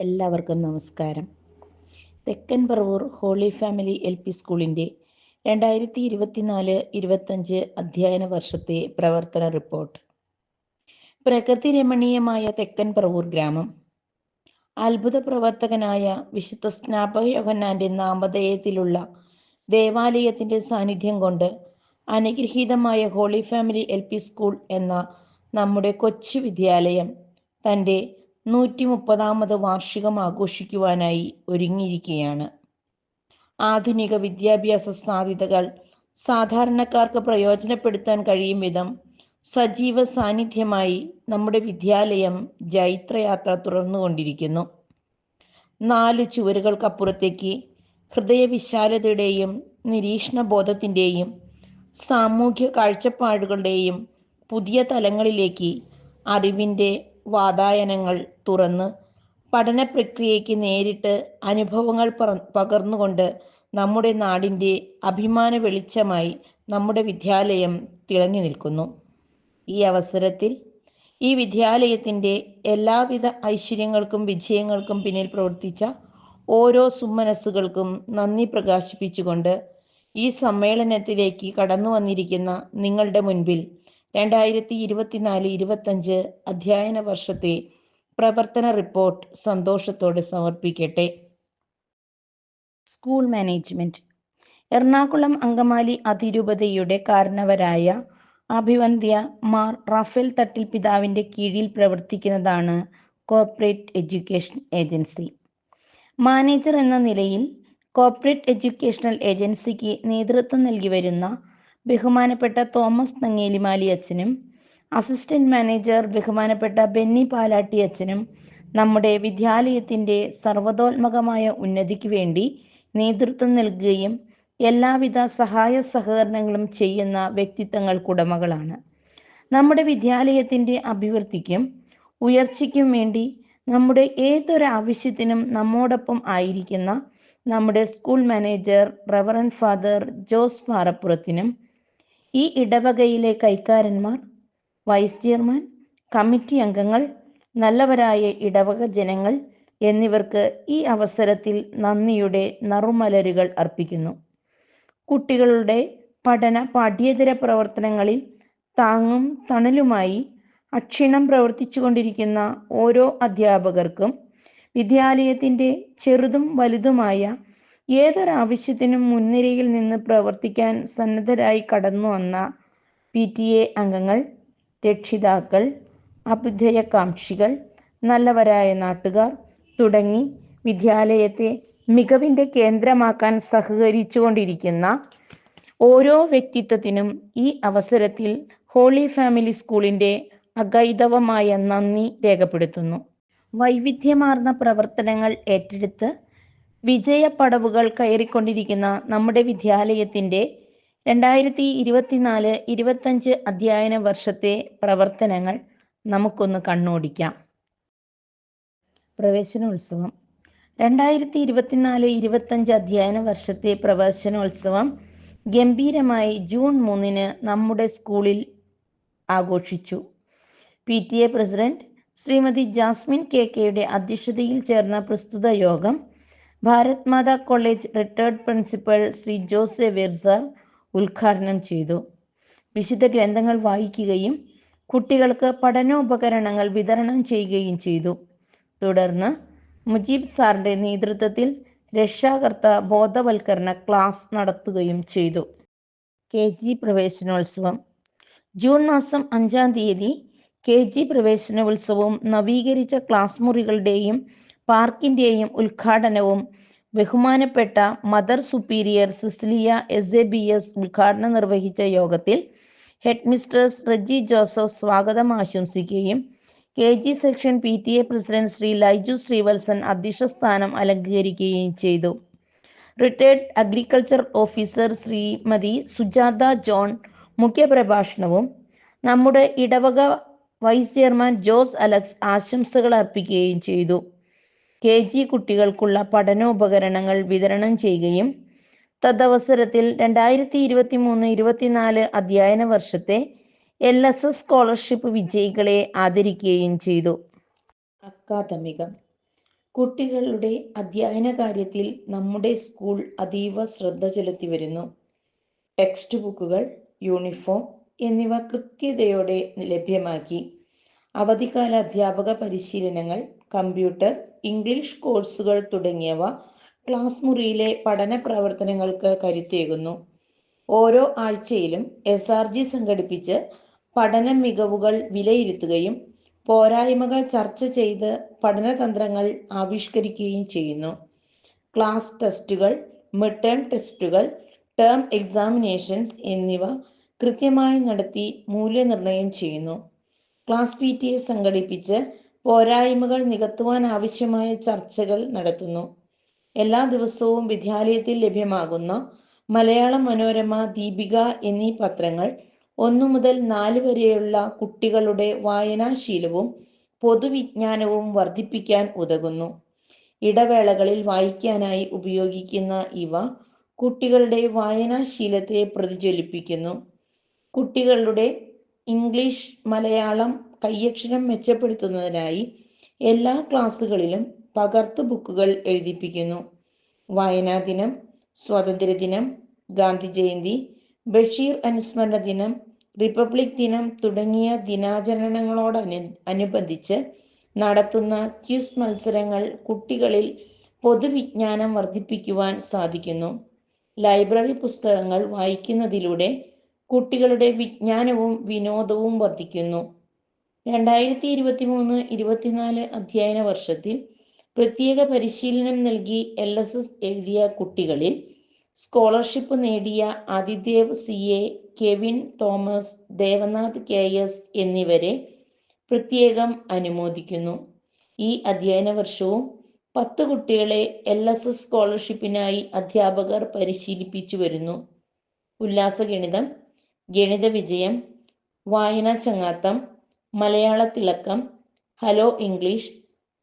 എല്ലാവർക്കും നമസ്കാരം. തെക്കൻ പറവൂർ ഹോളി ഫാമിലി LP സ്കൂളിൻ്റെ 2024-25 അധ്യയന വർഷത്തെ പ്രവർത്തന റിപ്പോർട്ട്. പ്രകൃതി രമണീയമായ തെക്കൻ പറവൂർ ഗ്രാമം അത്ഭുത പ്രവർത്തകനായ വിശുദ്ധ സ്നാപക യോഹന്നാന്റെ നാമധേയത്തിലുള്ള ദേവാലയത്തിൻ്റെ സാന്നിധ്യം കൊണ്ട് അനുഗ്രഹീതമായ ഹോളി ഫാമിലി LP സ്കൂൾ എന്ന നമ്മുടെ കൊച്ചു വിദ്യാലയം തൻ്റെ 130ാമത് വാർഷികം ആഘോഷിക്കുവാനായി ഒരുങ്ങിയിരിക്കുകയാണ്. ആധുനിക വിദ്യാഭ്യാസ സാധ്യതകൾ സാധാരണക്കാർക്ക് പ്രയോജനപ്പെടുത്താൻ കഴിയും വിധം സജീവ സാന്നിധ്യമായി നമ്മുടെ വിദ്യാലയം ജൈത്രയാത്ര തുടർന്നുകൊണ്ടിരിക്കുന്നു. 4 ചുവരുകൾക്കപ്പുറത്തേക്ക് ഹൃദയവിശാലതയുടെയും നിരീക്ഷണ ബോധത്തിൻ്റെയും സാമൂഹ്യ കാഴ്ചപ്പാടുകളുടെയും പുതിയ തലങ്ങളിലേക്ക് അറിവിൻ്റെ വാതായനങ്ങൾ തുറന്ന് പഠന പ്രക്രിയയ്ക്ക് നേരിട്ട് അനുഭവങ്ങൾ പകർന്നുകൊണ്ട് നമ്മുടെ നാടിൻ്റെ അഭിമാന വെളിച്ചമായി നമ്മുടെ വിദ്യാലയം തിളങ്ങി നിൽക്കുന്നു. ഈ അവസരത്തിൽ ഈ വിദ്യാലയത്തിൻ്റെ എല്ലാവിധ ഐശ്വര്യങ്ങൾക്കും വിജയങ്ങൾക്കും പിന്നിൽ പ്രവർത്തിച്ച ഓരോ സുമനസ്സുകൾക്കും നന്ദി പ്രകാശിപ്പിച്ചുകൊണ്ട് ഈ സമ്മേളനത്തിലേക്ക് കടന്നു വന്നിരിക്കുന്ന നിങ്ങളുടെ മുൻപിൽ 2024-25 അധ്യയന വർഷത്തെ പ്രവർത്തന റിപ്പോർട്ട് സന്തോഷത്തോടെ സമർപ്പിക്കട്ടെ. School management. എറണാകുളം അങ്കമാലി അതിരൂപതയുടെ കാരണവരായ അഭിവന്ദ്യ മാർ റാഫേൽ തട്ടിൽ പിതാവിൻ്റെ കീഴിൽ പ്രവർത്തിക്കുന്നതാണ് കോർപ്പറേറ്റ് എഡ്യൂക്കേഷൻ ഏജൻസി. മാനേജർ എന്ന നിലയിൽ കോർപ്പറേറ്റ് എഡ്യൂക്കേഷണൽ ഏജൻസിക്ക് നേതൃത്വം നൽകി വരുന്ന ബഹുമാനപ്പെട്ട തോമസ് നങ്ങേലിമാലി അച്ഛനും അസിസ്റ്റന്റ് മാനേജർ ബഹുമാനപ്പെട്ട ബെന്നി പാലാട്ടി അച്ഛനും നമ്മുടെ വിദ്യാലയത്തിൻ്റെ സർവ്വതോന്മുഖമായ ഉന്നതിക്ക് വേണ്ടി നേതൃത്വം നൽകുകയും എല്ലാവിധ സഹായ സഹകരണങ്ങളും ചെയ്യുന്ന വ്യക്തിത്വങ്ങൾക്കുടമകളാണ്. നമ്മുടെ വിദ്യാലയത്തിൻ്റെ അഭിവൃദ്ധിക്കും ഉയർച്ചയ്ക്കും വേണ്ടി നമ്മുടെ ഏതൊരാവശ്യത്തിനും നമ്മോടൊപ്പം ആയിരിക്കുന്ന നമ്മുടെ school manager reverend father Jose പാറപ്പുറത്തിനും ഈ ഇടവകയിലെ കൈക്കാരന്മാർ, വൈസ് ചെയർമാൻ, കമ്മിറ്റി അംഗങ്ങൾ, നല്ലവരായ ഇടവക ജനങ്ങൾ എന്നിവർക്ക് ഈ അവസരത്തിൽ നന്ദിയുടെ നറുമലരുകൾ അർപ്പിക്കുന്നു. കുട്ടികളുടെ പഠന പാഠ്യേതര പ്രവർത്തനങ്ങളിൽ താങ്ങും തണലുമായി അക്ഷീണം പ്രവർത്തിച്ചു കൊണ്ടിരിക്കുന്ന ഓരോ അധ്യാപകർക്കും വിദ്യാലയത്തിൻ്റെ ചെറുതും വലുതുമായ ഏതൊരാവശ്യത്തിനും മുൻനിരയിൽ നിന്ന് പ്രവർത്തിക്കാൻ സന്നദ്ധരായി കടന്നു വന്ന PTA അംഗങ്ങൾ, രക്ഷിതാക്കൾ, അഭ്യുദയകാംക്ഷികൾ, നല്ലവരായ നാട്ടുകാർ തുടങ്ങി വിദ്യാലയത്തെ മികവിൻ്റെ കേന്ദ്രമാക്കാൻ സഹകരിച്ചു കൊണ്ടിരിക്കുന്ന ഓരോ വ്യക്തിത്വത്തിനും ഈ അവസരത്തിൽ ഹോളി ഫാമിലി സ്കൂളിൻ്റെ അഗൈതവമായ നന്ദി രേഖപ്പെടുത്തുന്നു. വൈവിധ്യമാർന്ന പ്രവർത്തനങ്ങൾ ഏറ്റെടുത്ത് വിജയപ്പടവുകൾ കയറിക്കൊണ്ടിരിക്കുന്ന നമ്മുടെ വിദ്യാലയത്തിൻ്റെ 2024-25 അധ്യയന വർഷത്തെ പ്രവർത്തനങ്ങൾ നമുക്കൊന്ന് കണ്ണോടിക്കാം. പ്രവേശനോത്സവം. 2024-25 അധ്യയന വർഷത്തെ പ്രവേശനോത്സവം ഗംഭീരമായി ജൂൺ 3 നമ്മുടെ സ്കൂളിൽ ആഘോഷിച്ചു. PTA പ്രസിഡന്റ് ശ്രീമതി ജാസ്മിൻ KKയുടെ അധ്യക്ഷതയിൽ ചേർന്ന പ്രസ്തുത യോഗം Bharat Mata college retired principal Shri Jose Xavier sir ഉദ്ഘാടനം ചെയ്തു. വിശുദ്ധ ഗ്രന്ഥങ്ങൾ വായിക്കുകയും കുട്ടികൾക്ക് പഠനോപകരണങ്ങൾ വിതരണം ചെയ്യുകയും ചെയ്തു. തുടർന്ന് മുജീബ് സാറിൻ്റെ നേതൃത്വത്തിൽ രക്ഷാകർത്ത ബോധവൽക്കരണ ക്ലാസ് നടത്തുകയും ചെയ്തു. KG പ്രവേശനോത്സവം. ജൂൺ മാസം 5-ാം തീയതി KG പ്രവേശനോത്സവവും നവീകരിച്ച ക്ലാസ് മുറികളുടെയും പാർക്കിൻ്റെയും ഉദ്ഘാടനവും ബഹുമാനപ്പെട്ട മദർ സുപ്പീരിയർ സിസിലിയ SABS ഉദ്ഘാടനം നിർവഹിച്ച യോഗത്തിൽ ഹെഡ് മിസ്ട്രസ് റെജി ജോസഫ് സ്വാഗതം ആശംസിക്കുകയും KG section PTA president Shri Laiju Sreevalsan അധ്യക്ഷ സ്ഥാനം അലങ്കരിക്കുകയും ചെയ്തു. Retired agriculture officer Shrimati Sujatha John മുഖ്യപ്രഭാഷണവും നമ്മുടെ ഇടവക വൈസ് ചെയർമാൻ ജോസ് അലക്സ് ആശംസകൾ അർപ്പിക്കുകയും ചെയ്തു. KG കുട്ടികൾക്കുള്ള പഠനോപകരണങ്ങൾ വിതരണം ചെയ്യുകയും തദവസരത്തിൽ 2023-24 അധ്യയന വർഷത്തെ LSS സ്കോളർഷിപ്പ് വിജയികളെ ആദരിക്കുകയും ചെയ്തു. അക്കാദമികം. കുട്ടികളുടെ അധ്യയന കാര്യത്തിൽ നമ്മുടെ സ്കൂൾ അതീവ ശ്രദ്ധ ചെലുത്തി വരുന്നു. ടെക്സ്റ്റ് ബുക്കുകൾ, യൂണിഫോം എന്നിവ കൃത്യതയോടെ ലഭ്യമാക്കി. അവധിക്കാല അധ്യാപക പരിശീലനങ്ങൾ, കമ്പ്യൂട്ടർ, ഇംഗ്ലീഷ് കോഴ്സുകൾ തുടങ്ങിയവ ക്ലാസ് മുറിയിലെ പഠന പ്രവർത്തനങ്ങൾക്ക് കരുത്തേകുന്നു. ഓരോ ആഴ്ചയിലും SRG സംഘടിപ്പിച്ച് പഠന മികവുകൾ വിലയിരുത്തുകയും പോരായ്മകൾ ചർച്ച ചെയ്ത് പഠനതന്ത്രങ്ങൾ ആവിഷ്കരിക്കുകയും ചെയ്യുന്നു. ക്ലാസ് ടെസ്റ്റുകൾ, മിഡ് ടേം ടെസ്റ്റുകൾ, ടേം എക്സാമിനേഷൻസ് എന്നിവ കൃത്യമായി നടത്തി മൂല്യനിർണ്ണയം ചെയ്യുന്നു. ക്ലാസ് PTA സംഘടിപ്പിച്ച് പോരായ്മകൾ നികത്തുവാൻ ആവശ്യമായ ചർച്ചകൾ നടത്തുന്നു. എല്ലാ ദിവസവും വിദ്യാലയത്തിൽ ലഭ്യമാകുന്ന മലയാള മനോരമ, ദീപിക എന്നീ പത്രങ്ങൾ 1 മുതൽ 4 വരെയുള്ള കുട്ടികളുടെ വായനാശീലവും പൊതുവിജ്ഞാനവും വർദ്ധിപ്പിക്കാൻ ഉതകുന്നു. ഇടവേളകളിൽ വായിക്കാനായി ഉപയോഗിക്കുന്ന ഇവ കുട്ടികളുടെ വായനാശീലത്തെ പ്രതിജ്വലിപ്പിക്കുന്നു. കുട്ടികളുടെ ഇംഗ്ലീഷ്, മലയാളം കൈയക്ഷരം മെച്ചപ്പെടുത്തുന്നതിനായി എല്ലാ ക്ലാസ്സുകളിലും പകർത്ത് ബുക്കുകൾ എഴുതിപ്പിക്കുന്നു. വായനാ ദിനം, സ്വാതന്ത്ര്യദിനം, ഗാന്ധി ജയന്തി, ബഷീർ അനുസ്മരണ ദിനം, റിപ്പബ്ലിക് ദിനം തുടങ്ങിയ ദിനാചരണങ്ങളോടനുബന്ധിച്ച് നടത്തുന്ന ക്വിസ് മത്സരങ്ങൾ കുട്ടികളിൽ പൊതുവിജ്ഞാനം വർദ്ധിപ്പിക്കുവാൻ സാധിക്കുന്നു. ലൈബ്രറി പുസ്തകങ്ങൾ വായിക്കുന്നതിലൂടെ കുട്ടികളുടെ വിജ്ഞാനവും വിനോദവും വർദ്ധിക്കുന്നു. 2023-24 അധ്യയന വർഷത്തിൽ പ്രത്യേക പരിശീലനം നൽകി LSS എഴുതിയ കുട്ടികളിൽ സ്കോളർഷിപ്പ് നേടിയ Adidev CA, Kevin Thomas, Devanath KS എന്നിവരെ പ്രത്യേകം അനുമോദിക്കുന്നു. ഈ അധ്യയന വർഷവും 10 കുട്ടികളെ LSS സ്കോളർഷിപ്പിനായി അധ്യാപകർ പരിശീലിപ്പിച്ചു വരുന്നു. ഉല്ലാസഗണിതം, ഗണിത വിജയം, വായനാ ചങ്ങാത്തം, മലയാള തിളക്കം, ഹലോ ഇംഗ്ലീഷ്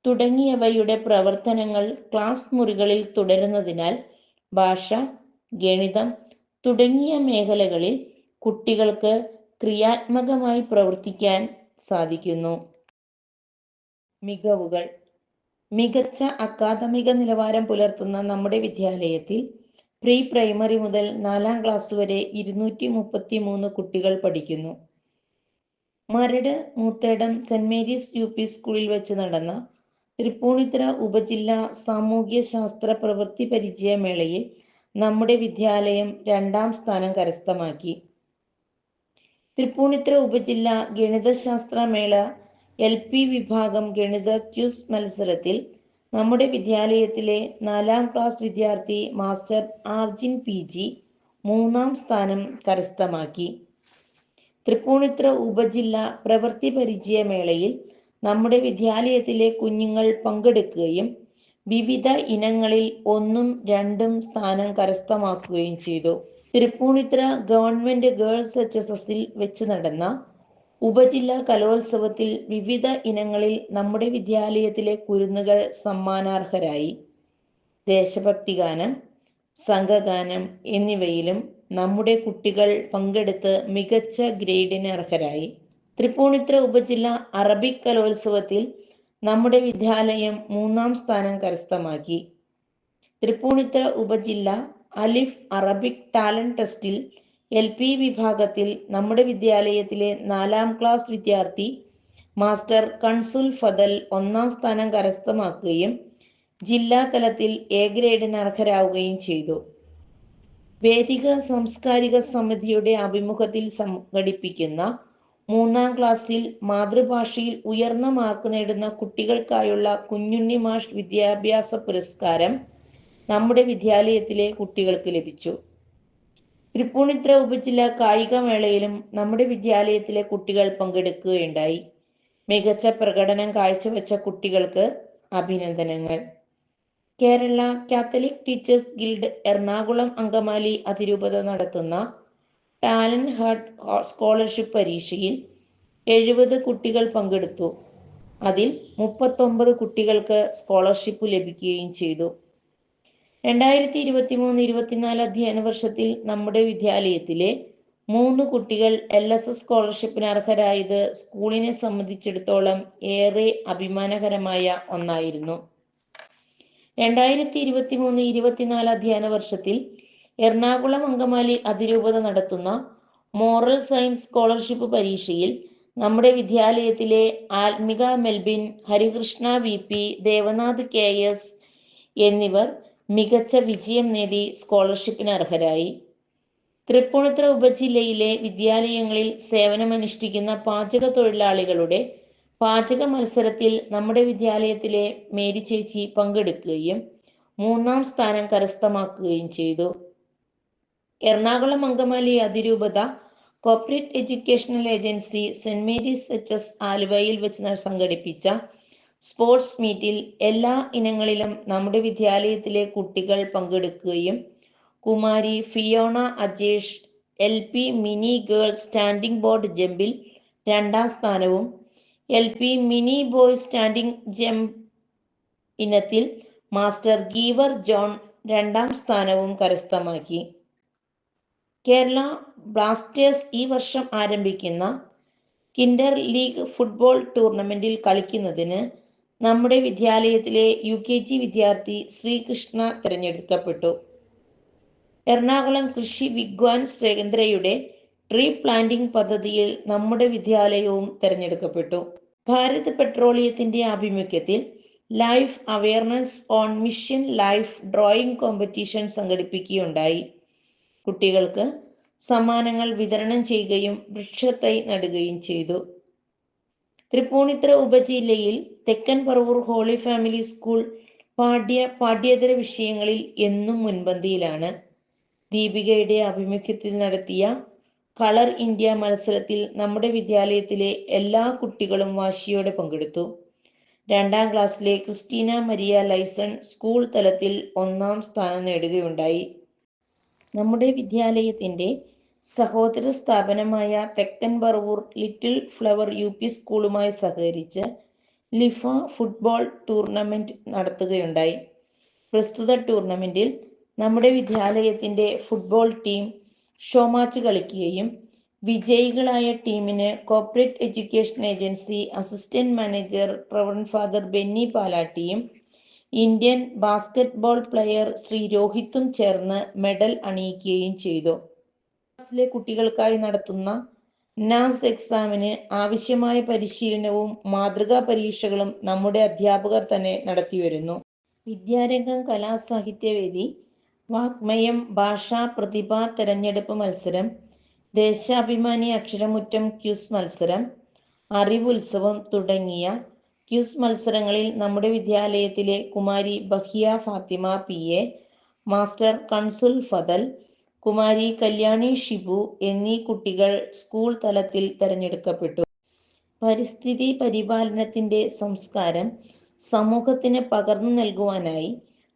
തുടങ്ങിയവയുടെ പ്രവർത്തനങ്ങൾ ക്ലാസ് മുറികളിൽ തുടരുന്നതിനാൽ ഭാഷ, ഗണിതം തുടങ്ങിയ മേഖലകളിൽ കുട്ടികൾക്ക് ക്രിയാത്മകമായി പ്രവർത്തിക്കാൻ സാധിക്കുന്നു. മികവുകൾ. മികച്ച അക്കാദമിക നിലവാരം പുലർത്തുന്ന നമ്മുടെ വിദ്യാലയത്തിൽ പ്രീ പ്രൈമറി മുതൽ 4ാം ക്ലാസ് വരെ 233 കുട്ടികൾ പഠിക്കുന്നു. Maradu Moothedam saint Mary's UP സ്കൂളിൽ വെച്ച് നടന്ന തൃപ്പൂണിത്തുറ ഉപജില്ലാ സാമൂഹ്യശാസ്ത്ര പ്രവൃത്തി പരിചയ മേളയിൽ നമ്മുടെ വിദ്യാലയം 2ാം സ്ഥാനം കരസ്ഥമാക്കി. തൃപ്പൂണിത്തുറ ഉപജില്ലാ ഗണിതശാസ്ത്ര മേള LP വിഭാഗം ഗണിത ക്വിസ് മത്സരത്തിൽ നമ്മുടെ വിദ്യാലയത്തിലെ 4ാം ക്ലാസ് വിദ്യാർത്ഥി മാസ്റ്റർ ആർജിൻ PG 3ാം സ്ഥാനം കരസ്ഥമാക്കി. തൃപ്പൂണിത്തുറ ഉപജില്ലാ പ്രവൃത്തി പരിചയ മേളയിൽ നമ്മുടെ വിദ്യാലയത്തിലെ കുഞ്ഞുങ്ങൾ പങ്കെടുക്കുകയും വിവിധ ഇനങ്ങളിൽ 1ഉം 2ഉം സ്ഥാനം കരസ്ഥമാക്കുകയും ചെയ്തു. തൃപ്പൂണിത്തുറ ഗവൺമെന്റ് ഗേൾസ് HSSൽ വെച്ച് നടന്ന ഉപജില്ലാ കലോത്സവത്തിൽ വിവിധ ഇനങ്ങളിൽ നമ്മുടെ വിദ്യാലയത്തിലെ കുരുന്നുകൾ സമ്മാനാർഹരായി. ദേശഭക്തി ഗാനം, സംഘഗാനം എന്നിവയിലും നമ്മുടെ കുട്ടികൾ പങ്കെടുത്ത് മികച്ച ഗ്രേഡിന് അർഹരായി. തൃപ്പൂണിത്തുറ ഉപജില്ലാ അറബിക് കലോത്സവത്തിൽ നമ്മുടെ വിദ്യാലയം 3ാം സ്ഥാനം കരസ്ഥമാക്കി. തൃപ്പൂണിത്തുറ ഉപജില്ലാ അലിഫ് അറബിക് ടാലന്റ് ടെസ്റ്റിൽ LP വിഭാഗത്തിൽ നമ്മുടെ വിദ്യാലയത്തിലെ 4ാം ക്ലാസ് വിദ്യാർത്ഥി മാസ്റ്റർ കൺസുൽ ഫദൽ 1ാം സ്ഥാനം കരസ്ഥമാക്കുകയും ജില്ലാ തലത്തിൽ A ഗ്രേഡിന് അർഹരാവുകയും ചെയ്തു. വേദിക സാംസ്കാരിക സമിതിയുടെ ആഭിമുഖ്യത്തിൽ സംഘടിപ്പിക്കുന്ന 3ാം ക്ലാസ്സിൽ മാതൃഭാഷയിൽ ഉയർന്ന മാർക്ക് നേടുന്ന കുട്ടികൾക്കായുള്ള കുഞ്ഞുണ്ണി മാഷ് വിദ്യാഭ്യാസ പുരസ്കാരം നമ്മുടെ വിദ്യാലയത്തിലെ കുട്ടികൾക്ക് ലഭിച്ചു. തൃപ്പൂണിത്തുറ ഉപജില്ലാ കായികമേളയിലും നമ്മുടെ വിദ്യാലയത്തിലെ കുട്ടികൾ പങ്കെടുക്കുകയുണ്ടായി. മികച്ച പ്രകടനം കാഴ്ചവെച്ച കുട്ടികൾക്ക് അഭിനന്ദനങ്ങൾ. Kerala Catholic teachers guild Ernakulam Angamaly അതിരൂപത നടത്തുന്ന ടാലന്റ് ഹർട്ട് സ്കോളർഷിപ്പ് പരീക്ഷയിൽ 70 കുട്ടികൾ പങ്കെടുത്തു. അതിൽ 39 കുട്ടികൾക്ക് സ്കോളർഷിപ്പ് ലഭിക്കുകയും ചെയ്തു. 2023-24 അധ്യയന വർഷത്തിൽ നമ്മുടെ വിദ്യാലയത്തിലെ 3 കുട്ടികൾ LSS സ്കോളർഷിപ്പിന് അർഹരായത് സ്കൂളിനെ സംബന്ധിച്ചിടത്തോളം ഏറെ അഭിമാനകരമായ ഒന്നായിരുന്നു. 2023-24 അധ്യയന വർഷത്തിൽ എറണാകുളം അങ്കമാലി അതിരൂപത നടത്തുന്ന മോറൽ സയൻസ് സ്കോളർഷിപ്പ് പരീക്ഷയിൽ നമ്മുടെ വിദ്യാലയത്തിലെ ആത്മിക മെൽബിൻ, ഹരികൃഷ്ണ VP, ദേവനാഥ് KS എന്നിവർ മികച്ച വിജയം നേടി സ്കോളർഷിപ്പിന് അർഹരായി. തൃപ്പൂണിത്തുറ ഉപജില്ലയിലെ വിദ്യാലയങ്ങളിൽ സേവനമനുഷ്ഠിക്കുന്ന പാചക തൊഴിലാളികളുടെ പാചക മത്സരത്തിൽ നമ്മുടെ വിദ്യാലയത്തിലെ മേരി ചേച്ചി പങ്കെടുക്കുകയും 3ാം സ്ഥാനം കരസ്ഥമാക്കുകയും ചെയ്തു. എറണാകുളം അങ്കമാലി അതിരൂപത corporate educational agency saint Mary's HS ആലുവയിൽ വെച്ച് സംഘടിപ്പിച്ച സ്പോർട്സ് മീറ്റിൽ എല്ലാ ഇനങ്ങളിലും നമ്മുടെ വിദ്യാലയത്തിലെ കുട്ടികൾ പങ്കെടുക്കുകയും Kumari Fiona Ajesh LP mini girls standing board ജമ്പിൽ 2ാം സ്ഥാനവും LP mini boys standing jump ഇനത്തിൽ മാസ്റ്റർ ഗീവർ ജോൺ 2ാം സ്ഥാനവും കരസ്ഥമാക്കി. കേരള ബ്ലാസ്റ്റേഴ്സ് ഈ വർഷം ആരംഭിക്കുന്ന കിൻഡർ ലീഗ് ഫുട്ബോൾ ടൂർണമെന്റിൽ കളിക്കുന്നതിന് നമ്മുടെ വിദ്യാലയത്തിലെ UKG വിദ്യാർത്ഥി ശ്രീകൃഷ്ണ തിരഞ്ഞെടുക്കപ്പെട്ടു. എറണാകുളം കൃഷി വിഗ്വാൻ കേന്ദ്രയുടെ ട്രീ പ്ലാന്റിംഗ് പദ്ധതിയിൽ നമ്മുടെ വിദ്യാലയവും തിരഞ്ഞെടുക്കപ്പെട്ടു. ഭാരത് പെട്രോളിയത്തിന്റെ ആഭിമുഖ്യത്തിൽ life awareness on mission life drawing competition സംഘടിപ്പിക്കുകയുണ്ടായി. കുട്ടികൾക്ക് സമ്മാനങ്ങൾ വിതരണം ചെയ്യുകയും വൃക്ഷത്തൈ നടുകയും ചെയ്തു. തൃപ്പൂണിത്തുറ ഉപജില്ലയിൽ തെക്കൻ പറവൂർ ഹോളി ഫാമിലി സ്കൂൾ പാഠ്യേതര വിഷയങ്ങളിൽ എന്നും മുൻപന്തിയിലാണ്. ദീപികയുടെ ആഭിമുഖ്യത്തിൽ നടത്തിയ കളർ ഇന്ത്യ മത്സരത്തിൽ നമ്മുടെ വിദ്യാലയത്തിലെ എല്ലാ കുട്ടികളും വാശിയോടെ പങ്കെടുത്തു. 2ാം ക്ലാസ്സിലെ ക്രിസ്റ്റീന മരിയ ലൈസൺ സ്കൂൾ തലത്തിൽ 1ാം സ്ഥാനം നേടുകയുണ്ടായി. നമ്മുടെ വിദ്യാലയത്തിന്റെ സഹോദര സ്ഥാപനമായ Thekkan Paravur little flower UP സ്കൂളുമായി സഹകരിച്ച് ലിഫ ഫുട്ബോൾ ടൂർണമെന്റ് നടത്തുകയുണ്ടായി. പ്രസ്തുത ടൂർണമെന്റിൽ നമ്മുടെ വിദ്യാലയത്തിന്റെ ഫുട്ബോൾ ടീം ഷോ മാച്ച് കളിക്കുകയും വിജയികളായ ടീമിന് corporate education agency assistant manager reverend father Benny പാലാട്ടിയും ഇന്ത്യൻ ബാസ്കറ്റ്ബോൾ പ്ലെയർ ശ്രീ രോഹിത്തും ചേർന്ന് മെഡൽ അണിയിക്കുകയും ചെയ്തു. ക്ലാസ്സിലെ കുട്ടികൾക്കായി നടത്തുന്ന NAS എക്സാമിന് ആവശ്യമായ പരിശീലനവും മാതൃകാ പരീക്ഷകളും നമ്മുടെ അധ്യാപകർ തന്നെ നടത്തിവരുന്നു. വിദ്യാരംഗം കലാസാഹിത്യവേദി, വാഗ്മയം, ഭാഷാ പ്രതിഭ തെരഞ്ഞെടുപ്പ് മത്സരം, ദേശാഭിമാനി അക്ഷരമുറ്റം ക്യൂസ് മത്സരം, അറിവുത്സവം തുടങ്ങിയ ക്യൂസ് മത്സരങ്ങളിൽ നമ്മുടെ വിദ്യാലയത്തിലെ കുമാരി ബഹിയ ഫാത്തിമ PA, മാസ്റ്റർ കൺസുൽ ഫദൽ, കുമാരി കല്യാണി ഷിബു എന്നീ കുട്ടികൾ സ്കൂൾ തലത്തിൽ തിരഞ്ഞെടുക്കപ്പെട്ടു. പരിസ്ഥിതി പരിപാലനത്തിന്റെ സംസ്കാരം സമൂഹത്തിന് പകർന്നു നൽകുവാനായി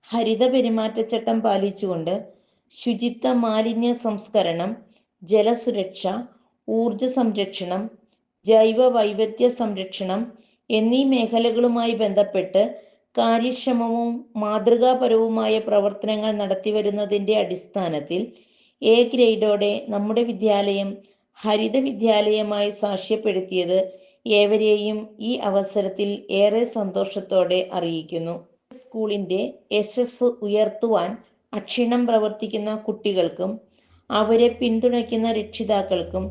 ഹരിത പെരുമാറ്റച്ചട്ടം പാലിച്ചുകൊണ്ട് ശുചിത്വ മാലിന്യ സംസ്കരണം, ജലസുരക്ഷ, ഊർജ സംരക്ഷണം, ജൈവ വൈവിധ്യ സംരക്ഷണം എന്നീ മേഖലകളുമായി ബന്ധപ്പെട്ട് കാര്യക്ഷമവും മാതൃകാപരവുമായ പ്രവർത്തനങ്ങൾ നടത്തിവരുന്നതിൻ്റെ അടിസ്ഥാനത്തിൽ A ഗ്രേഡോടെ നമ്മുടെ വിദ്യാലയം ഹരിത വിദ്യാലയമായി സാക്ഷ്യപ്പെടുത്തിയത് ഏവരെയും ഈ അവസരത്തിൽ ഏറെ സന്തോഷത്തോടെ അറിയിക്കുന്നു. സ്കൂളിൻ്റെ യശസ്സ് ഉയർത്തുവാൻ അക്ഷീണം പ്രവർത്തിക്കുന്ന കുട്ടികൾക്കും അവരെ പിന്തുണയ്ക്കുന്ന രക്ഷിതാക്കൾക്കും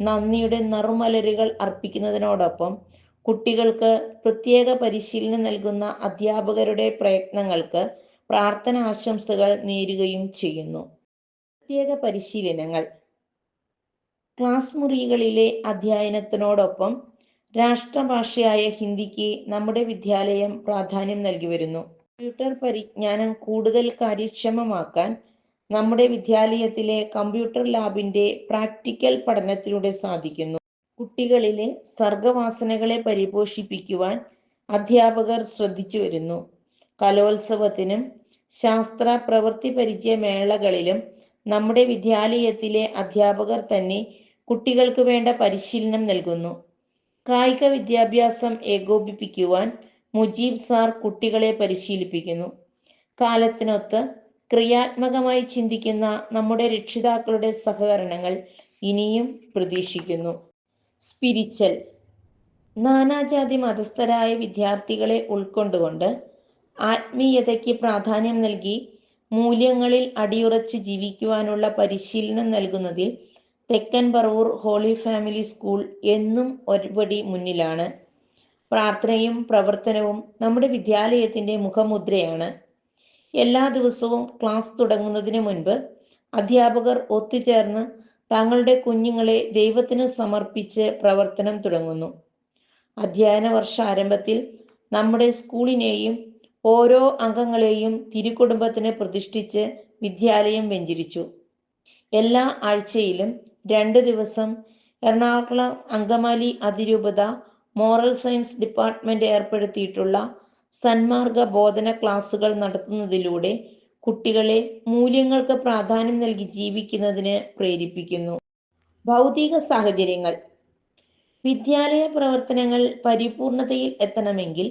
നന്ദിയുടെ നറുമലരുകൾ അർപ്പിക്കുന്നതിനോടൊപ്പം കുട്ടികൾക്ക് പ്രത്യേക പരിശീലനം നൽകുന്ന അധ്യാപകരുടെ പ്രയത്നങ്ങൾക്ക് പ്രാർത്ഥന ആശംസകൾ നേരുകയും ചെയ്യുന്നു. പ്രത്യേക പരിശീലനങ്ങൾ. ക്ലാസ് മുറികളിലെ അധ്യയനത്തിനോടൊപ്പം രാഷ്ട്രഭാഷയായ ഹിന്ദിക്ക് നമ്മുടെ വിദ്യാലയം പ്രാധാന്യം നൽകി വരുന്നു. കമ്പ്യൂട്ടർ പരിജ്ഞാനം കൂടുതൽ കാര്യക്ഷമമാക്കാൻ നമ്മുടെ വിദ്യാലയത്തിലെ കമ്പ്യൂട്ടർ ലാബിൻ്റെ പ്രാക്ടിക്കൽ പഠനത്തിലൂടെ സാധിക്കുന്നു. കുട്ടികളിലെ സർഗവാസനകളെ പരിപോഷിപ്പിക്കുവാൻ അധ്യാപകർ ശ്രദ്ധിച്ചു വരുന്നു. കലോത്സവത്തിനും ശാസ്ത്ര പ്രവൃത്തി പരിചയ മേളകളിലും നമ്മുടെ വിദ്യാലയത്തിലെ അധ്യാപകർ തന്നെ കുട്ടികൾക്ക് വേണ്ട പരിശീലനം നൽകുന്നു. കായിക വിദ്യാഭ്യാസം ഏകോപിപ്പിക്കുവാൻ മുജീബ് സാർ കുട്ടികളെ പരിശീലിപ്പിക്കുന്നു. കാലത്തിനൊത്ത് ക്രിയാത്മകമായി ചിന്തിക്കുന്ന നമ്മുടെ രക്ഷിതാക്കളുടെ സഹകരണങ്ങൾ ഇനിയും പ്രതീക്ഷിക്കുന്നു. സ്പിരിച്വൽ. നാനാജാതി മതസ്ഥരായ വിദ്യാർത്ഥികളെ ഉൾക്കൊണ്ടുകൊണ്ട് ആത്മീയതയ്ക്ക് പ്രാധാന്യം നൽകി മൂല്യങ്ങളിൽ അടിയുറച്ച് ജീവിക്കുവാനുള്ള പരിശീലനം നൽകുന്നതിൽ തെക്കൻ പറവൂർ ഹോളി ഫാമിലി സ്കൂൾ എന്നും ഒരുപടി മുന്നിലാണ്. പ്രാർത്ഥനയും പ്രവർത്തനവും നമ്മുടെ വിദ്യാലയത്തിന്റെ മുഖമുദ്രയാണ്. എല്ലാ ദിവസവും ക്ലാസ് തുടങ്ങുന്നതിന് മുൻപ് അധ്യാപകർ ഒത്തുചേർന്ന് തങ്ങളുടെ കുഞ്ഞുങ്ങളെ ദൈവത്തിന് സമർപ്പിച്ച് പ്രവർത്തനം തുടങ്ങുന്നു. അധ്യയന വർഷാരംഭത്തിൽ നമ്മുടെ സ്കൂളിനെയും ഓരോ അംഗങ്ങളെയും തിരുക്കുടുംബത്തിന് പ്രതിഷ്ഠിച്ച് വിദ്യാലയം വെഞ്ചരിച്ചു. എല്ലാ ആഴ്ചയിലും 2 ദിവസം എറണാകുളം അങ്കമാലി അതിരൂപത മോറൽ സയൻസ് ഡിപ്പാർട്ട്മെന്റ് ഏർപ്പെടുത്തിയിട്ടുള്ള സന്മാർഗ ബോധന ക്ലാസുകൾ നടത്തുന്നതിലൂടെ കുട്ടികളെ മൂല്യങ്ങൾക്ക് പ്രാധാന്യം നൽകി ജീവിക്കുന്നതിന് പ്രേരിപ്പിക്കുന്നു. ഭൗതിക സാഹചര്യങ്ങൾ. വിദ്യാലയ പ്രവർത്തനങ്ങൾ പരിപൂർണതയിൽ എത്തണമെങ്കിൽ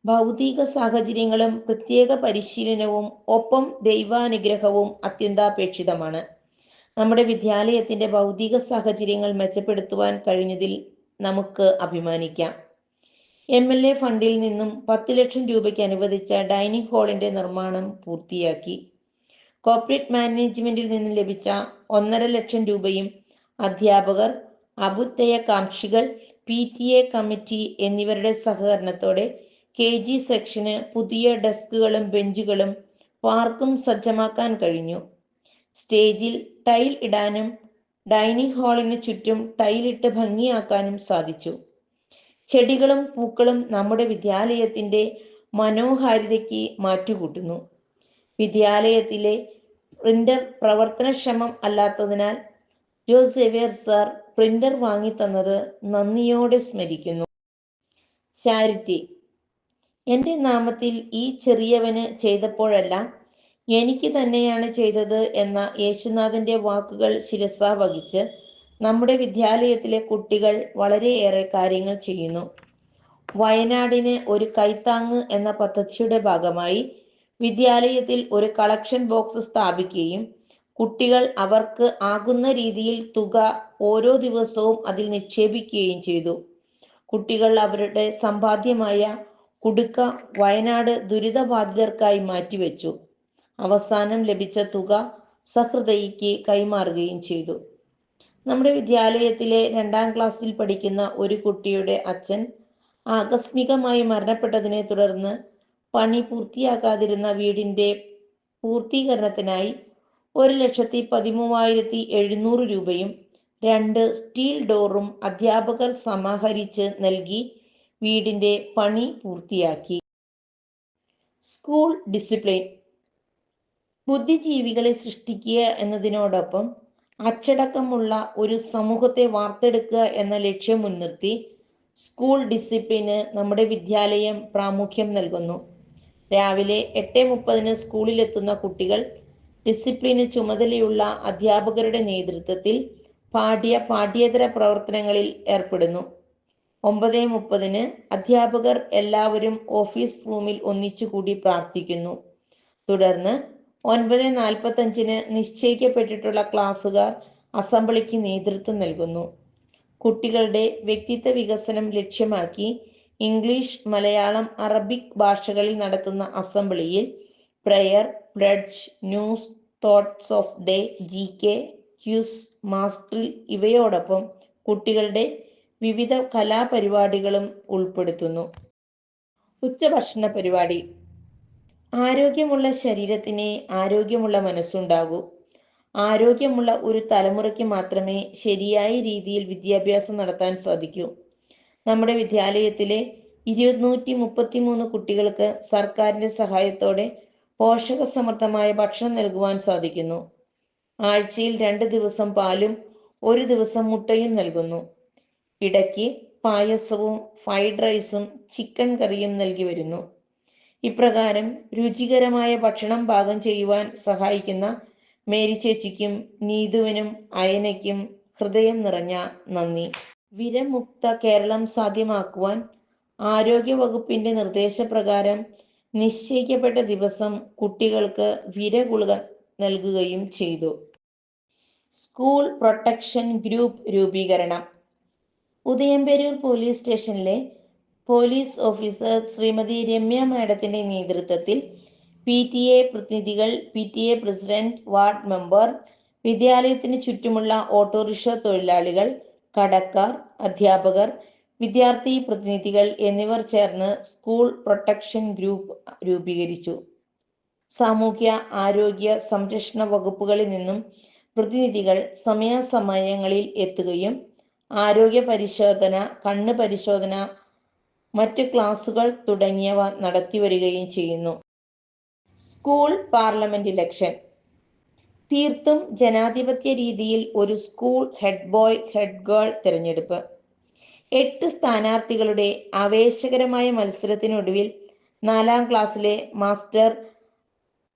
ഭൗതിക സാഹചര്യങ്ങളും പ്രത്യേക പരിശീലനവും ഒപ്പം ദൈവാനുഗ്രഹവും അത്യന്താപേക്ഷിതമാണ്. നമ്മുടെ വിദ്യാലയത്തിന്റെ ഭൗതിക സാഹചര്യങ്ങൾ മെച്ചപ്പെടുത്തുവാൻ കഴിഞ്ഞതിൽ നമുക്ക് അഭിമാനിക്കാം. MLA ഫണ്ടിൽ നിന്നും 10 ലക്ഷം രൂപയ്ക്ക് അനുവദിച്ച ഡൈനിങ് ഹാളിന്റെ നിർമ്മാണം പൂർത്തിയാക്കി. കോർപ്പറേറ്റ് മാനേജ്മെന്റിൽ നിന്നും ലഭിച്ച 1.5 ലക്ഷം രൂപയും അധ്യാപകർ, അഭ്യുദയകാംക്ഷികൾ, PTA കമ്മിറ്റി എന്നിവരുടെ സഹകരണത്തോടെ KG സെക്ഷന് പുതിയ ഡെസ്കുകളും ബെഞ്ചുകളും പാർക്കും സജ്ജമാക്കാൻ കഴിഞ്ഞു. സ്റ്റേജിൽ ടൈൽ ഇടാനും ഡൈനിങ് ഹാളിന് ചുറ്റും ടൈലിട്ട് ഭംഗിയാക്കാനും സാധിച്ചു. ചെടികളും പൂക്കളും നമ്മുടെ വിദ്യാലയത്തിന്റെ മനോഹാരിതയ്ക്ക് മാറ്റുകൂട്ടുന്നു. വിദ്യാലയത്തിലെ പ്രിന്റർ പ്രവർത്തനക്ഷമം അല്ലാത്തതിനാൽ ജോസ് സേവ്യർ സാർ പ്രിന്റർ വാങ്ങിത്തന്നത് നന്ദിയോടെ സ്മരിക്കുന്നു. ചാരിറ്റി. എൻ്റെ നാമത്തിൽ ഈ ചെറിയവന് ചെയ്തപ്പോഴെല്ലാം എനിക്ക് തന്നെയാണ് ചെയ്തത് എന്ന യേശുനാഥന്റെ വാക്കുകൾ ശിരസാ വഹിച്ച് നമ്മുടെ വിദ്യാലയത്തിലെ കുട്ടികൾ വളരെയേറെ കാര്യങ്ങൾ ചെയ്യുന്നു. വയനാടിന് ഒരു കൈത്താങ്ങ് എന്ന പദ്ധതിയുടെ ഭാഗമായി വിദ്യാലയത്തിൽ ഒരു കളക്ഷൻ ബോക്സ് സ്ഥാപിക്കുകയും കുട്ടികൾ അവർക്ക് ആകുന്ന രീതിയിൽ തുക ഓരോ ദിവസവും അതിൽ നിക്ഷേപിക്കുകയും ചെയ്തു. കുട്ടികൾ അവരുടെ സമ്പാദ്യമായ കുടുക്ക വയനാട് ദുരിതബാധിതർക്കായി മാറ്റിവെച്ചു. അവസാനം ലഭിച്ച തുക സഹൃദയിക്ക് കൈമാറുകയും ചെയ്തു. നമ്മുടെ വിദ്യാലയത്തിലെ 2ാം ക്ലാസ്സിൽ പഠിക്കുന്ന ഒരു കുട്ടിയുടെ അച്ഛൻ ആകസ്മികമായി മരണപ്പെട്ടതിനെ തുടർന്ന് പണി പൂർത്തിയാക്കാതിരുന്ന വീടിന്റെ പൂർത്തീകരണത്തിനായി 1,13,700 രൂപയും 2 സ്റ്റീൽ ഡോറും അധ്യാപകർ സമാഹരിച്ച് നൽകി വീടിന്റെ പണി പൂർത്തിയാക്കി. School discipline. ബുദ്ധിജീവികളെ സൃഷ്ടിക്കുക എന്നതിനോടൊപ്പം അച്ചടക്കമുള്ള ഒരു സമൂഹത്തെ വാർത്തെടുക്കുക എന്ന ലക്ഷ്യം മുൻനിർത്തി സ്കൂൾ ഡിസിപ്ലിന് നമ്മുടെ വിദ്യാലയം പ്രാമുഖ്യം നൽകുന്നു. രാവിലെ 8:30 സ്കൂളിലെത്തുന്ന കുട്ടികൾ ഡിസിപ്ലിന് ചുമതലയുള്ള അധ്യാപകരുടെ നേതൃത്വത്തിൽ പാഠ്യേതര പ്രവർത്തനങ്ങളിൽ ഏർപ്പെടുന്നു. 9:30 അധ്യാപകർ എല്ലാവരും ഓഫീസ് റൂമിൽ ഒന്നിച്ചുകൂടി പ്രാർത്ഥിക്കുന്നു. തുടർന്ന് 9:45 നിശ്ചയിക്കപ്പെട്ടിട്ടുള്ള ക്ലാസ്സുകാർ അസംബ്ലിക്ക് നേതൃത്വം നൽകുന്നു. കുട്ടികളുടെ വ്യക്തിത്വ വികസനം ലക്ഷ്യമാക്കി ഇംഗ്ലീഷ്, മലയാളം, അറബിക് ഭാഷകളിൽ നടത്തുന്ന അസംബ്ലിയിൽ prayer, pledge, news, thoughts of day, GK, quiz, master ഇവയോടൊപ്പം കുട്ടികളുടെ വിവിധ കലാപരിപാടികളും ഉൾപ്പെടുത്തുന്നു. ഉച്ചഭക്ഷണ പരിപാടി. ആരോഗ്യമുള്ള ശരീരത്തിന് ആരോഗ്യമുള്ള മനസ്സുണ്ടാകൂ. ആരോഗ്യമുള്ള ഒരു തലമുറയ്ക്ക് മാത്രമേ ശരിയായ രീതിയിൽ വിദ്യാഭ്യാസം നടത്താൻ സാധിക്കൂ. നമ്മുടെ വിദ്യാലയത്തിലെ 233 കുട്ടികൾക്ക് സർക്കാരിന്റെ സഹായത്തോടെ പോഷകസമൃദ്ധമായ ഭക്ഷണം നൽകുവാൻ സാധിക്കുന്നു. ആഴ്ചയിൽ 2 ദിവസം പാലും 1 ദിവസം മുട്ടയും നൽകുന്നു. ഇടയ്ക്ക് പായസവും ഫ്രൈഡ് റൈസും ചിക്കൻ കറിയും നൽകി വരുന്നു. ഇപ്രകാരം രുചികരമായ ഭക്ഷണം പാകം ചെയ്യുവാൻ സഹായിക്കുന്ന മേരി ചേച്ചിക്കും നീതുവിനും അയനയ്ക്കും ഹൃദയം നിറഞ്ഞ നന്ദി. വിരമുക്ത കേരളം സാധ്യമാക്കുവാൻ ആരോഗ്യവകുപ്പിന്റെ നിർദ്ദേശപ്രകാരം നിശ്ചയിക്കപ്പെട്ട ദിവസം കുട്ടികൾക്ക് വിരഗുളിക നൽകുകയും ചെയ്തു. സ്കൂൾ പ്രൊട്ടക്ഷൻ ഗ്രൂപ്പ് രൂപീകരണം. ഉദയംപേരൂർ പോലീസ് സ്റ്റേഷനിലെ പോലീസ് ഓഫീസർ ശ്രീമതി രമ്യ മാഡത്തിന്റെ നേതൃത്വത്തിൽ PTA പ്രതിനിധികൾ, PTA പ്രസിഡന്റ്, വാർഡ് മെമ്പർ, വിദ്യാലയത്തിന് ചുറ്റുമുള്ള ഓട്ടോറിക്ഷ തൊഴിലാളികൾ, കടക്കാർ, അധ്യാപകർ, വിദ്യാർത്ഥി പ്രതിനിധികൾ എന്നിവർ ചേർന്ന് സ്കൂൾ പ്രൊട്ടക്ഷൻ ഗ്രൂപ്പ് രൂപീകരിച്ചു. സാമൂഹ്യ ആരോഗ്യ സംരക്ഷണ വകുപ്പുകളിൽ നിന്നും പ്രതിനിധികൾ സമയാസമയങ്ങളിൽ എത്തുകയും ആരോഗ്യ പരിശോധന, കണ്ണ് പരിശോധന, മറ്റ് ക്ലാസുകൾ തുടങ്ങിയവ നടത്തിവരികയും ചെയ്യുന്നു. School parliament election. തീർത്തും ജനാധിപത്യ രീതിയിൽ ഒരു school head boy, head girl തിരഞ്ഞെടുപ്പ്. 8 സ്ഥാനാർത്ഥികളുടെ ആവേശകരമായ മത്സരത്തിനൊടുവിൽ 4ാം ക്ലാസ്സിലെ മാസ്റ്റർ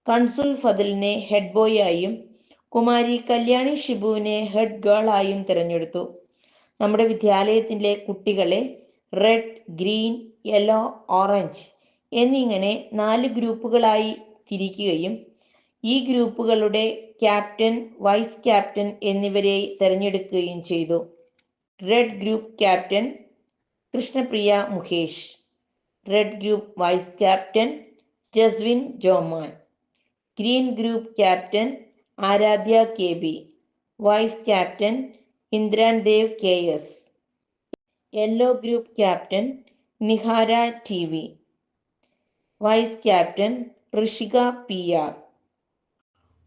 കൺസുൽ ഫദിലിനെ ഹെഡ് ബോയ് ആയും കുമാരി കല്യാണി ഷിബുവിനെ ഹെഡ് ഗേൾ ആയും തിരഞ്ഞെടുത്തു. നമ്മുടെ വിദ്യാലയത്തിലെ കുട്ടികളെ റെഡ്, ഗ്രീൻ, യെല്ലോ, ഓറഞ്ച് എന്നിങ്ങനെ 4 ഗ്രൂപ്പുകളായി തിരിക്കുകയും ഈ ഗ്രൂപ്പുകളുടെ ക്യാപ്റ്റൻ, വൈസ് ക്യാപ്റ്റൻ എന്നിവരെ തിരഞ്ഞെടുക്കുകയും ചെയ്തു. Red group captain Krishnapriya Mukesh, red group vice captain Jaswin Joman, green group captain Aradhya KB, vice captain Indran Dev KS, yellow group captain Nihara TV, vice captain Rishika PR,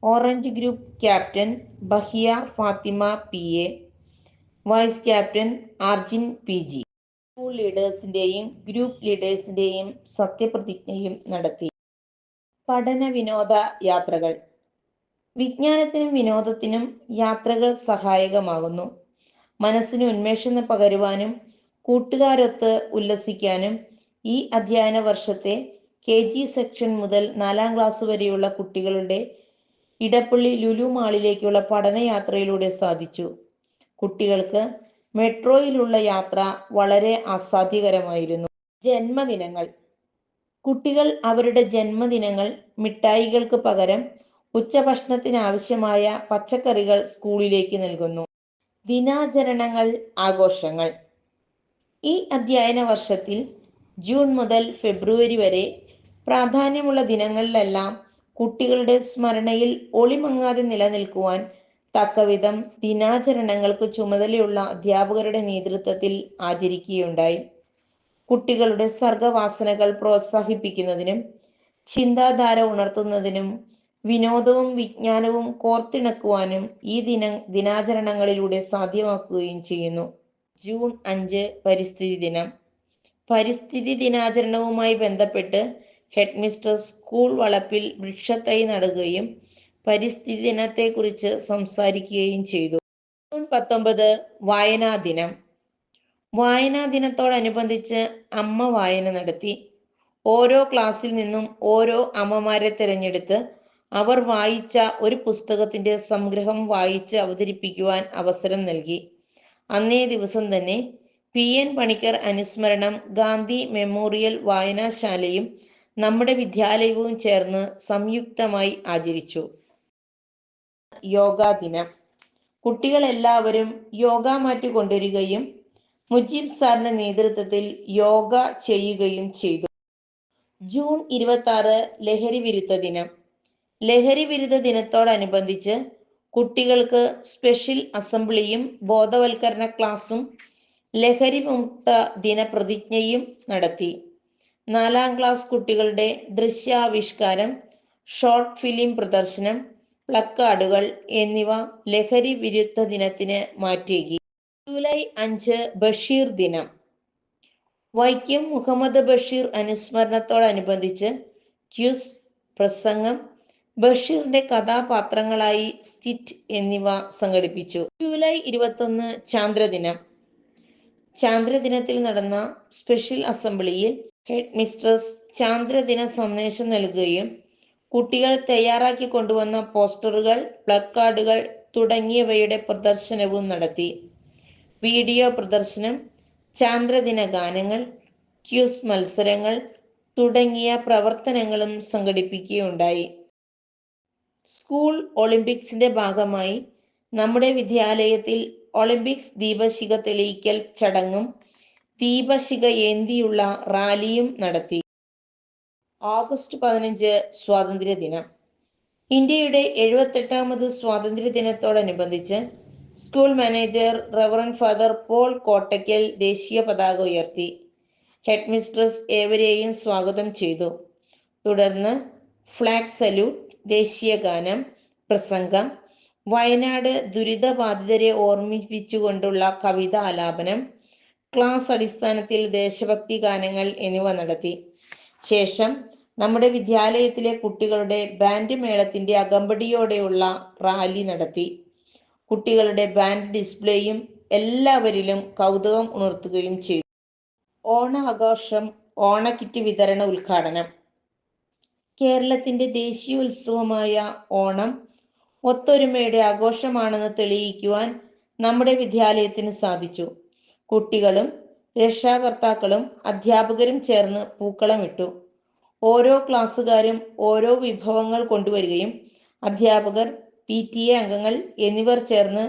orange group captain Bahiya Fathima PA, vice captain Arjin PG. School ലീഡേഴ്സിന്റെയും group ലീഡേഴ്സിന്റെയും സത്യപ്രതിജ്ഞയും നടത്തി. പഠന വിനോദ യാത്രകൾ. വിജ്ഞാനത്തിനും വിനോദത്തിനും യാത്രകൾ സഹായകമാകുന്നു. മനസ്സിന് ഉന്മേഷം പകരുവാനും കൂട്ടുകാരൊത്ത് ഉല്ലസിക്കാനും ഈ അധ്യയന വർഷത്തെ KG സെക്ഷൻ മുതൽ 4ാം ക്ലാസ് വരെയുള്ള കുട്ടികളുടെ ഇടപ്പള്ളി ലുലു മാളിലേക്കുള്ള പഠനയാത്രയിലൂടെ സാധിച്ചു. കുട്ടികൾക്ക് മെട്രോയിലുള്ള യാത്ര വളരെ അസാധ്യകരമായിരുന്നു. ജന്മദിനങ്ങൾ. കുട്ടികൾ അവരുടെ ജന്മദിനങ്ങൾ മിഠായികൾക്ക് പകരം ഉച്ചഭക്ഷണത്തിനാവശ്യമായ പച്ചക്കറികൾ സ്കൂളിലേക്ക് നൽകുന്നു. ദിനാചരണങ്ങൾ, ആഘോഷങ്ങൾ. ഈ അധ്യയന വർഷത്തിൽ ജൂൺ മുതൽ ഫെബ്രുവരി വരെ പ്രാധാന്യമുള്ള ദിനങ്ങളിലെല്ലാം കുട്ടികളുടെ സ്മരണയിൽ ഒളിമങ്ങാതെ നിലനിൽക്കുവാൻ തക്കവിധം ദിനാചരണങ്ങൾക്ക് ചുമതലയുള്ള അധ്യാപകരുടെ നേതൃത്വത്തിൽ ആചരിക്കുകയുണ്ടായി. കുട്ടികളുടെ സർഗവാസനകൾ പ്രോത്സാഹിപ്പിക്കുന്നതിനും ചിന്താധാര ഉണർത്തുന്നതിനും വിനോദവും വിജ്ഞാനവും കോർത്തിണക്കുവാനും ഈ ദിനാചരണങ്ങളിലൂടെ സാധ്യമാക്കുകയും ചെയ്യുന്നു. ജൂൺ 5 പരിസ്ഥിതി ദിനം. പരിസ്ഥിതി ദിനാചരണവുമായി ബന്ധപ്പെട്ട് ഹെഡ് മിസ്റ്റർ സ്കൂൾ വളപ്പിൽ വൃക്ഷത്തൈ നടുകയും പരിസ്ഥിതി ദിനത്തെക്കുറിച്ച് സംസാരിക്കുകയും ചെയ്തു. ജൂൺ 19 വായനാ ദിനം. വായനാ ദിനത്തോടനുബന്ധിച്ച് അമ്മ വായന നടത്തി. ഓരോ ക്ലാസ്സിൽ നിന്നും ഓരോ അമ്മമാരെ തിരഞ്ഞെടുത്ത് അവർ വായിച്ച ഒരു പുസ്തകത്തിന്റെ സംഗ്രഹം വായിച്ച് അവതരിപ്പിക്കുവാൻ അവസരം നൽകി. അന്നേ ദിവസം തന്നെ PN പണിക്കർ അനുസ്മരണം ഗാന്ധി മെമ്മോറിയൽ വായനാശാലയും നമ്മുടെ വിദ്യാലയവും ചേർന്ന് സംയുക്തമായി ആചരിച്ചു. യോഗാ ദിനം. കുട്ടികൾ എല്ലാവരും യോഗ മാറ്റ് കൊണ്ടുവരികയും മുജീബ് സാറിന്റെ നേതൃത്വത്തിൽ യോഗ ചെയ്യുകയും ചെയ്തു. ജൂൺ 26 ലഹരി വിരുദ്ധ ദിനം. ലഹരി വിരുദ്ധ ദിനത്തോടനുബന്ധിച്ച് കുട്ടികൾക്ക് സ്പെഷ്യൽ അസംബ്ലിയും ബോധവൽക്കരണ ക്ലാസും ലഹരി മുക്ത ദിന പ്രതിജ്ഞയും നടത്തി. 4ാം ക്ലാസ് കുട്ടികളുടെ ദൃശ്യാവിഷ്കാരം, ഷോർട്ട് ഫിലിം പ്രദർശനം, പ്ലക്കാർഡുകൾ എന്നിവ ലഹരി വിരുദ്ധ ദിനത്തിന് മാറ്റേകി. ജൂലൈ 5 ബഷീർ ദിനം. വൈക്കം മുഹമ്മദ് ബഷീർ അനുസ്മരണത്തോടനുബന്ധിച്ച് ക്യൂസ്, പ്രസംഗം, ബഷീറിന്റെ കഥാപാത്രങ്ങളായി സ്കിറ്റ് എന്നിവ സംഘടിപ്പിച്ചു. ജൂലൈ 21 ചാന്ദ്രദിനം. ചാന്ദ്രദിനത്തിൽ നടന്ന സ്പെഷ്യൽ അസംബ്ലിയിൽ ഹെഡ് മിസ്ട്രസ് ചാന്ദ്രദിന സന്ദേശം നൽകുകയും കുട്ടികൾ തയ്യാറാക്കി കൊണ്ടുവന്ന പോസ്റ്ററുകൾ, പ്ലക്കാർഡുകൾ തുടങ്ങിയവയുടെ പ്രദർശനവും നടത്തി. വീഡിയോ പ്രദർശനം, ചാന്ദ്രദിന ഗാനങ്ങൾ, ക്യൂസ് മത്സരങ്ങൾ തുടങ്ങിയ പ്രവർത്തനങ്ങളും സംഘടിപ്പിക്കുകയുണ്ടായി. സ്കൂൾ ഒളിമ്പിക്സിന്റെ ഭാഗമായി നമ്മുടെ വിദ്യാലയത്തിൽ ഒളിമ്പിക്സ് ദീപശിഖ തെളിയിക്കൽ ചടങ്ങും ദീപശിഖ ഏന്തിയുള്ള റാലിയും നടത്തി. ഓഗസ്റ്റ് 15 സ്വാതന്ത്ര്യദിനം. ഇന്ത്യയുടെ 78ാമത് സ്വാതന്ത്ര്യ ദിനത്തോടനുബന്ധിച്ച് school manager reverend father Paul Kottakkal ദേശീയ പതാക ഉയർത്തി. ഹെഡ് മിസ്ട്രസ് ഏവരെയും സ്വാഗതം ചെയ്തു. തുടർന്ന് ഫ്ലാഗ് സല്യൂട്ട്, ദേശീയ ഗാനം, പ്രസംഗം, വയനാട് ദുരിതബാധിതരെ ഓർമ്മിപ്പിച്ചുകൊണ്ടുള്ള കവിതാ ആലാപനം, ക്ലാസ് അടിസ്ഥാനത്തിൽ ദേശഭക്തി ഗാനങ്ങൾ എന്നിവ നടത്തി. ശേഷം നമ്മുടെ വിദ്യാലയത്തിലെ കുട്ടികളുടെ ബാൻഡ് മേളത്തിന്റെ അകമ്പടിയോടെയുള്ള റാലി നടത്തി. കുട്ടികളുടെ ബാൻഡ് ഡിസ്പ്ലേയും എല്ലാവരിലും കൗതുകം ഉണർത്തുകയും ചെയ്തു. ഓണാഘോഷം, ഓണക്കിറ്റ് വിതരണ ഉദ്ഘാടനം. കേരളത്തിന്റെ ദേശീയോത്സവമായ ഓണം ഒത്തൊരുമയുടെ ആഘോഷമാണെന്ന് തെളിയിക്കുവാൻ നമ്മുടെ വിദ്യാലയത്തിന് സാധിച്ചു. കുട്ടികളും രക്ഷാകർത്താക്കളും അധ്യാപകരും ചേർന്ന് പൂക്കളമിട്ടു. ഓരോ ക്ലാസ്സുകാരും ഓരോ വിഭവങ്ങൾ കൊണ്ടുവരികയും അധ്യാപകർ, PTA അംഗങ്ങൾ എന്നിവർ ചേർന്ന്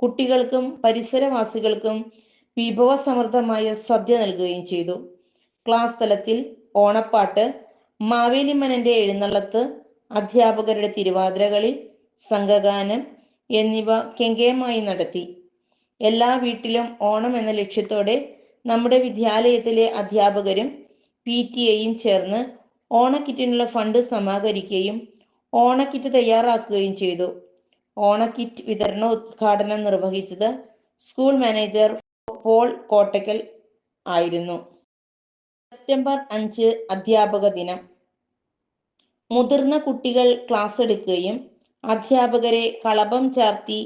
കുട്ടികൾക്കും പരിസരവാസികൾക്കും വിഭവസമൃദ്ധമായ സദ്യ നൽകുകയും ചെയ്തു. ക്ലാസ് തലത്തിൽ ഓണപ്പാട്ട്, മാവേലിമന്നന്റെ എഴുന്നള്ളത്ത്, അധ്യാപകരുടെ തിരുവാതിരകളി, സംഘഗാനം എന്നിവ കെങ്കേമമായി നടത്തി. എല്ലാ വീട്ടിലും ഓണം എന്ന ലക്ഷ്യത്തോടെ നമ്മുടെ വിദ്യാലയത്തിലെ അധ്യാപകരും PTA ചേർന്ന് ഓണക്കിറ്റിനുള്ള ഫണ്ട് സമാഹരിക്കുകയും ഓണക്കിറ്റ് തയ്യാറാക്കുകയും ചെയ്തു. ഓണക്കിറ്റ് വിതരണ ഉദ്ഘാടനം നിർവഹിച്ചത് സ്കൂൾ മാനേജർ പോൾ കോട്ടയ്ക്കൽ ആയിരുന്നു. സെപ്റ്റംബർ 5 അധ്യാപക ദിനം. മുതിർന്ന കുട്ടികൾ ക്ലാസ് എടുക്കുകയും അധ്യാപകരെ കളഭം ചാർത്തി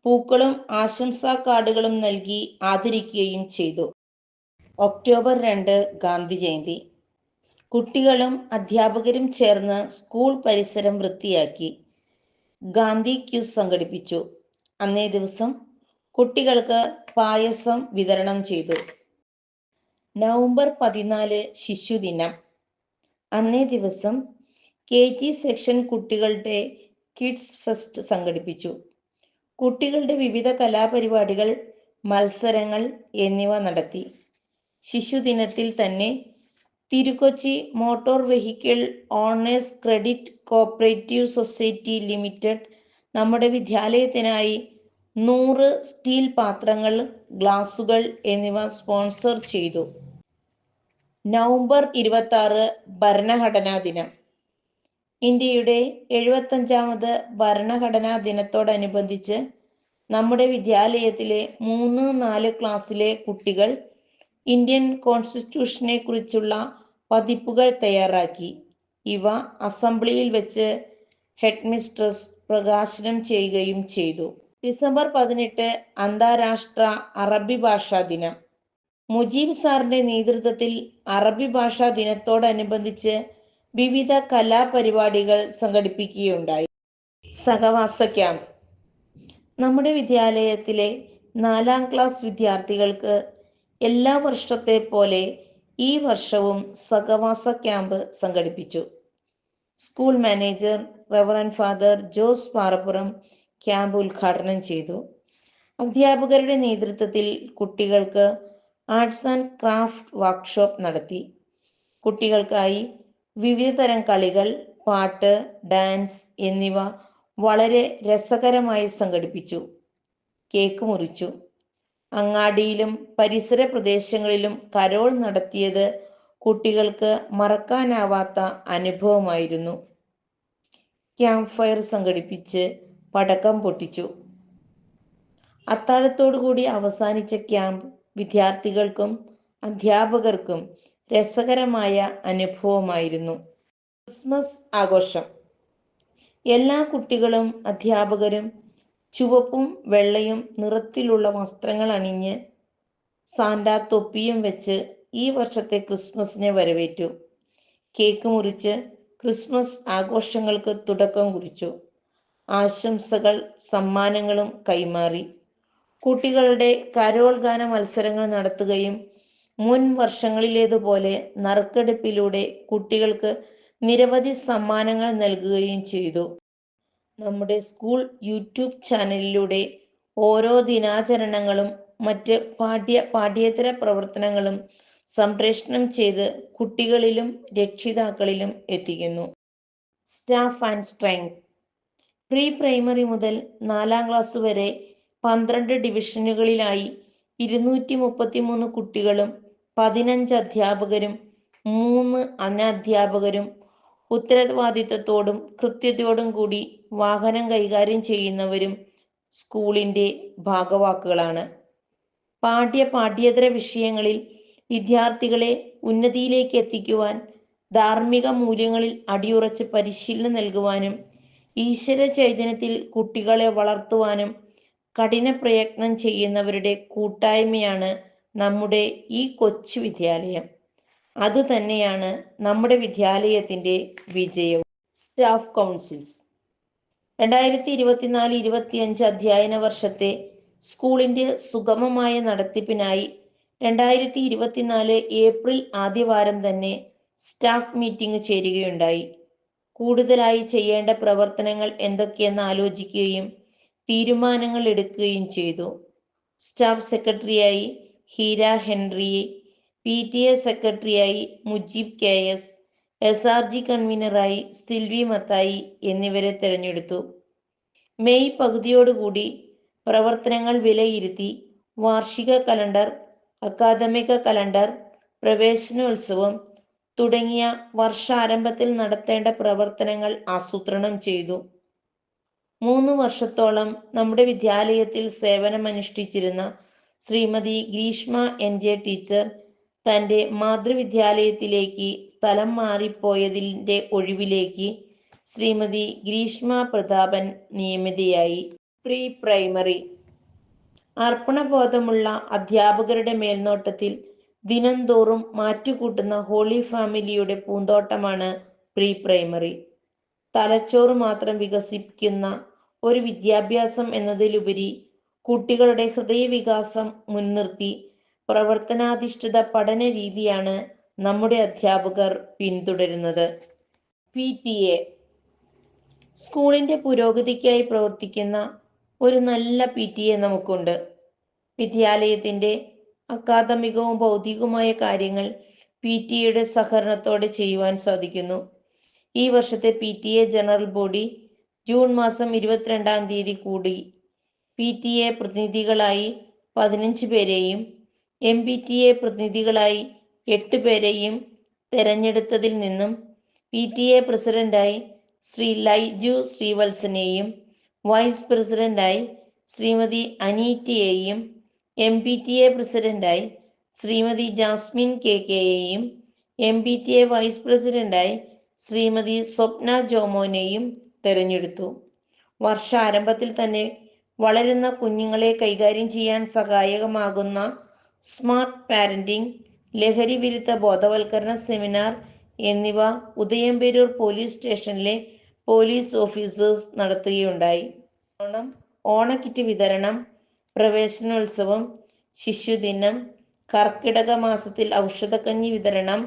പൂക്കളും ആശംസാ കാർഡുകളും നൽകി ആദരിക്കുകയും ചെയ്തു. ഒക്ടോബർ 2 ഗാന്ധി ജയന്തി. കുട്ടികളും അധ്യാപകരും ചേർന്ന് സ്കൂൾ പരിസരം വൃത്തിയാക്കി. ഗാന്ധി ക്യൂസ് സംഘടിപ്പിച്ചു. അന്നേ ദിവസം കുട്ടികൾക്ക് പായസം വിതരണം ചെയ്തു. നവംബർ 14 ശിശുദിനം. അന്നേ ദിവസം KG സെക്ഷൻ കുട്ടികളുടെ കിഡ്സ് ഫെസ്റ്റ് സംഘടിപ്പിച്ചു. കുട്ടികളുടെ വിവിധ കലാപരിപാടികൾ, മത്സരങ്ങൾ എന്നിവ നടത്തി. ശിശുദിനത്തിൽ തന്നെ Thirukochi motor vehicle owners credit cooperative society limited നമ്മുടെ വിദ്യാലയത്തിനായി 100 സ്റ്റീൽ പാത്രങ്ങൾ, ഗ്ലാസുകൾ എന്നിവ സ്പോൺസർ ചെയ്തു. നവംബർ 26 ഭരണഘടനാ ദിനം. ഇന്ത്യയുടെ 75ാമത് ഭരണഘടനാ ദിനത്തോടനുബന്ധിച്ച് നമ്മുടെ വിദ്യാലയത്തിലെ 3-4 ക്ലാസ്സിലെ കുട്ടികൾ ഇന്ത്യൻ കോൺസ്റ്റിറ്റ്യൂഷനെ കുറിച്ചുള്ള പതിപ്പുകൾ തയ്യാറാക്കി. ഇവ അസംബ്ലിയിൽ വെച്ച് ഹെഡ് മിസ്ട്രസ് പ്രകാശനം ചെയ്യുകയും ചെയ്തു. ഡിസംബർ 18 അന്താരാഷ്ട്ര അറബി ഭാഷാ ദിനം. മുജീബ് സാറിന്റെ നേതൃത്വത്തിൽ അറബി ഭാഷാ ദിനത്തോടനുബന്ധിച്ച് വിവിധ കലാപരിപാടികൾ സംഘടിപ്പിക്കുകയുണ്ടായി. സഹവാസ ക്യാമ്പ്. നമ്മുടെ വിദ്യാലയത്തിലെ 4ാം ക്ലാസ് വിദ്യാർത്ഥികൾക്ക് എല്ലാ വർഷത്തെ പോലെ ഈ വർഷവും സഹവാസ ക്യാമ്പ് സംഘടിപ്പിച്ചു. School manager reverend father Jose Parappuram camp ഉദ്ഘാടനം ചെയ്തു. അധ്യാപകരുടെ നേതൃത്വത്തിൽ കുട്ടികൾക്ക് ആർട്സ് ആൻഡ് ക്രാഫ്റ്റ് വർക്ക്ഷോപ്പ് നടത്തി. കുട്ടികൾക്കായി വിവിധ തരം കളികൾ, പാട്ട്, ഡാൻസ് എന്നിവ വളരെ രസകരമായി സംഘടിപ്പിച്ചു. കേക്ക് മുറിച്ചു. അങ്ങാടിയിലും പരിസര പ്രദേശങ്ങളിലും കരോൾ നടത്തിയത് കുട്ടികൾക്ക് മറക്കാനാവാത്ത അനുഭവമായിരുന്നു. ക്യാമ്പ് ഫയർ സംഘടിപ്പിച്ച് പടക്കം പൊട്ടിച്ചു. അത്താഴത്തോടുകൂടി അവസാനിച്ച ക്യാമ്പ് വിദ്യാർത്ഥികൾക്കും അധ്യാപകർക്കും രസകരമായ അനുഭവമായിരുന്നു. ക്രിസ്മസ് ആഘോഷം. എല്ലാ കുട്ടികളും അധ്യാപകരും ചുവപ്പും വെള്ളയും നിറത്തിലുള്ള വസ്ത്രങ്ങൾ അണിഞ്ഞ് സാന്റാ തൊപ്പിയും വെച്ച് ഈ വർഷത്തെ ക്രിസ്മസിനെ വരവേറ്റു. കേക്ക് മുറിച്ച് ക്രിസ്മസ് ആഘോഷങ്ങൾക്ക് തുടക്കം കുറിച്ചു. ആശംസകൾ, സമ്മാനങ്ങളും കൈമാറി. കുട്ടികളുടെ കരോൾ ഗാന മത്സരങ്ങൾ നടത്തുകയും മുൻ വർഷങ്ങളിലേതുപോലെ നറുക്കെടുപ്പിലൂടെ കുട്ടികൾക്ക് നിരവധി സമ്മാനങ്ങൾ നൽകുകയും ചെയ്തു. നമ്മുടെ സ്കൂൾ യൂട്യൂബ് ചാനലിലൂടെ ഓരോ ദിനാചരണങ്ങളും മറ്റ് പാഠ്യേതര പ്രവർത്തനങ്ങളും സംപ്രേഷണം ചെയ്ത് കുട്ടികളിലും രക്ഷിതാക്കളിലും എത്തിക്കുന്നു. Staff and strength. Pre primary മുതൽ 4-ാം ക്ലാസ് വരെ 12 ഡിവിഷനുകളിലായി 233 കുട്ടികളും 15 അധ്യാപകരും 3 അനധ്യാപകരും ഉത്തരവാദിത്തത്തോടും കൃത്യതയോടും കൂടി വാഹനം കൈകാര്യം ചെയ്യുന്നവരും സ്കൂളിൻ്റെ ഭാഗവാക്കുകളാണ്. പാഠ്യേതര വിഷയങ്ങളിൽ വിദ്യാർത്ഥികളെ ഉന്നതിയിലേക്ക് എത്തിക്കുവാൻ, ധാർമ്മിക മൂല്യങ്ങളിൽ അടിയുറച്ച് പരിശീലനം നൽകുവാനും, ഈശ്വര ചൈതന്യത്തിൽ കുട്ടികളെ വളർത്തുവാനും കഠിന പ്രയത്നം ചെയ്യുന്നവരുടെ കൂട്ടായ്മയാണ് നമ്മുടെ ഈ കൊച്ചു വിദ്യാലയം. അതുതന്നെയാണ് നമ്മുടെ വിദ്യാലയത്തിൻ്റെ വിജയവും. Staff councils. 2024-25 അധ്യയന വർഷത്തെ സ്കൂളിൻ്റെ സുഗമമായ നടത്തിപ്പിനായി 2024 ഏപ്രിൽ ആദ്യവാരം തന്നെ സ്റ്റാഫ് മീറ്റിംഗ് ചേരുകയുണ്ടായി. കൂടുതലായി ചെയ്യേണ്ട പ്രവർത്തനങ്ങൾ എന്തൊക്കെയെന്ന് ആലോചിക്കുകയും തീരുമാനങ്ങൾ എടുക്കുകയും ചെയ്തു. സ്റ്റാഫ് സെക്രട്ടറിയായി ഹീര ഹെൻറി, PTA സെക്രട്ടറിയായി മുജീബ് KS, SRG കൺവീനറായി സിൽവി മത്തായി എന്നിവരെ തിരഞ്ഞെടുത്തു. മെയ് പകുതിയോടുകൂടി പ്രവർത്തനങ്ങൾ വിലയിരുത്തി വാർഷിക കലണ്ടർ, അക്കാദമിക കലണ്ടർ, പ്രവേശനോത്സവം തുടങ്ങിയ വർഷാരംഭത്തിൽ നടത്തേണ്ട പ്രവർത്തനങ്ങൾ ആസൂത്രണം ചെയ്തു. 3 വർഷത്തോളം നമ്മുടെ വിദ്യാലയത്തിൽ സേവനമനുഷ്ഠിച്ചിരുന്ന ശ്രീമതി ഗ്രീഷ്മ NJ ടീച്ചർ തൻ്റെ മാതൃവിദ്യാലയത്തിലേക്ക് സ്ഥലം മാറിപ്പോയതിൻ്റെ ഒഴിവിലേക്ക് ശ്രീമതി ഗ്രീഷ്മ പ്രതാപൻ നിയമിതയായി. Pre primary. അർപ്പണബോധമുള്ള അധ്യാപകരുടെ മേൽനോട്ടത്തിൽ ദിനംതോറും മാറ്റുകൂട്ടുന്ന ഹോളി ഫാമിലിയുടെ പൂന്തോട്ടമാണ് പ്രീ പ്രൈമറി. തലച്ചോറ് മാത്രം വികസിപ്പിക്കുന്ന ഒരു വിദ്യാഭ്യാസം എന്നതിലുപരി കുട്ടികളുടെ ഹൃദയവികാസം മുൻനിർത്തി പ്രവർത്തനാധിഷ്ഠിത പഠന രീതിയാണ് നമ്മുടെ അധ്യാപകർ പിന്തുടരുന്നത്. PTA. സ്കൂളിൻ്റെ പുരോഗതിക്കായി പ്രവർത്തിക്കുന്ന ഒരു നല്ല PTA നമുക്കുണ്ട്. വിദ്യാലയത്തിൻ്റെ അക്കാദമികവും ഭൗതികവുമായ കാര്യങ്ങൾ PTAയുടെ സഹകരണത്തോടെ ചെയ്യുവാൻ സാധിക്കുന്നു. ഈ വർഷത്തെ PTA ജനറൽ ബോഡി ജൂൺ മാസം 22-ാം തീയതി കൂടി. PTA പ്രതിനിധികളായി 15 പേരെയും MPTA പ്രതിനിധികളായി 8 പേരെയും തെരഞ്ഞെടുത്തതിൽ നിന്നും PTA പ്രസിഡന്റായി ശ്രീ ലൈജു ശ്രീവത്സനെയും വൈസ് പ്രസിഡന്റായി ശ്രീമതി അനീറ്റയെയും MPTA പ്രസിഡന്റായി ശ്രീമതി ജാസ്മിൻ KKയെയും MPTA വൈസ് പ്രസിഡന്റായി ശ്രീമതി സ്വപ്ന ജോമോനെയും തെരഞ്ഞെടുത്തു. വർഷാരംഭത്തിൽ തന്നെ വളരുന്ന കുഞ്ഞുങ്ങളെ കൈകാര്യം ചെയ്യാൻ സഹായകമാകുന്ന സ്മാർട്ട് പാരന്റിംഗ്, ലഹരി വിരുദ്ധ ബോധവൽക്കരണ സെമിനാർ എന്നിവ ഉദയംപേരൂർ പോലീസ് സ്റ്റേഷനിലെ പോലീസ് ഓഫീസേഴ്സ് നടത്തുകയുണ്ടായി. ഓണക്കിറ്റ് വിതരണം, പ്രവേശനോത്സവം, ശിശുദിനം, കർക്കിടക മാസത്തിൽ ഔഷധക്കഞ്ഞി വിതരണം,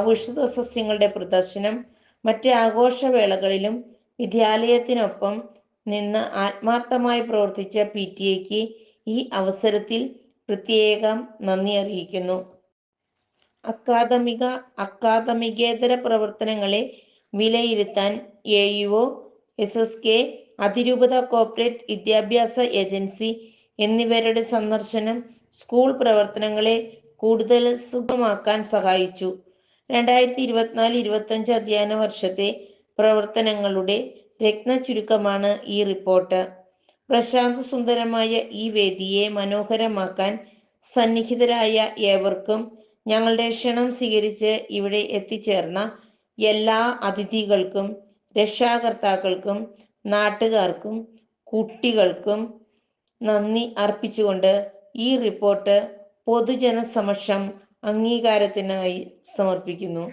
ഔഷധ സസ്യങ്ങളുടെ പ്രദർശനം, മറ്റ് ആഘോഷവേളകളിലും വിദ്യാലയത്തിനൊപ്പം നിന്ന് ആത്മാർത്ഥമായി പ്രവർത്തിച്ച PTAക്ക് ഈ അവസരത്തിൽ പ്രത്യേകം നന്ദി അറിയിക്കുന്നു. അക്കാദമികേതര പ്രവർത്തനങ്ങളെ വിലയിരുത്താൻ AEO, SSK, അതിരൂപത കോർപ്പറേറ്റ് വിദ്യാഭ്യാസ ഏജൻസി എന്നിവരുടെ സന്ദർശനം സ്കൂൾ പ്രവർത്തനങ്ങളെ കൂടുതൽ സുഗമമാക്കാൻ സഹായിച്ചു. 2024-25 അധ്യയന വർഷത്തെ പ്രവർത്തനങ്ങളുടെ രത്നച്ചുരുക്കമാണ് ഈ റിപ്പോർട്ട്. പ്രശാന്ത സുന്ദരമായ ഈ വേദിയെ മനോഹരമാക്കാൻ സന്നിഹിതരായ ഏവർക്കും, ഞങ്ങളുടെ ക്ഷണം സ്വീകരിച്ച് ഇവിടെ എത്തിച്ചേർന്ന എല്ലാ അതിഥികൾക്കും, രക്ഷാകർത്താക്കൾക്കും, നാട്ടുകാർക്കും, കുട്ടികൾക്കും നന്ദി അർപ്പിച്ചുകൊണ്ട് ഈ റിപ്പോർട്ട് പൊതുജനസമക്ഷം അംഗീകാരത്തിനായി സമർപ്പിക്കുന്നു.